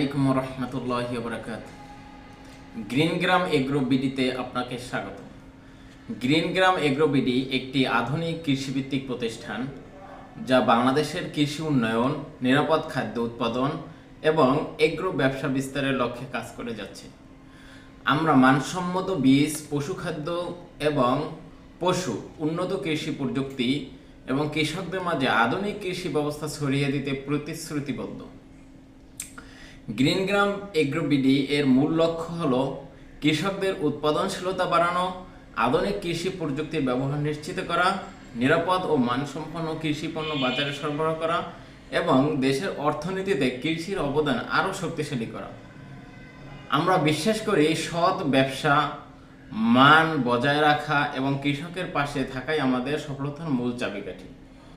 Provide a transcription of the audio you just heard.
আলাইকুম রহমতুল্লাহি ওয়া বারাকাতুহু। গ্রিন গ্রাম এগ্রো বিডিতে আপনাকে স্বাগত। গ্রিন গ্রাম এগ্রো বিডি একটি আধুনিক কৃষিভিত্তিক প্রতিষ্ঠান যা বাংলাদেশের কৃষি উন্নয়ন, নিরাপদ খাদ্য উৎপাদন এবং এগ্রো ব্যবসা বিস্তারের লক্ষ্যে কাজ করে যাচ্ছে। আমরা মানসম্মত বীজ, পশুখাদ্য এবং উন্নত কৃষি প্রযুক্তি এবং কৃষকদের মাঝে আধুনিক কৃষি ব্যবস্থা ছড়িয়ে দিতে প্রতিশ্রুতিবদ্ধ। গ্রিন গ্রাম এগ্রো বিডি এর মূল লক্ষ্য হল কৃষকদের উৎপাদনশীলতা বাড়ানো, আধুনিক কৃষি প্রযুক্তির ব্যবহার নিশ্চিত করা, নিরাপদ ও মানসম্পন্ন কৃষি পণ্য বাজারে সরবরাহ করা এবং দেশের অর্থনীতিতে কৃষির অবদান আরও শক্তিশালী করা। আমরা বিশ্বাস করি সৎ ব্যবসা, মান বজায় রাখা এবং কৃষকের পাশে থাকাই আমাদের সফলতার মূল চাবিকাঠি।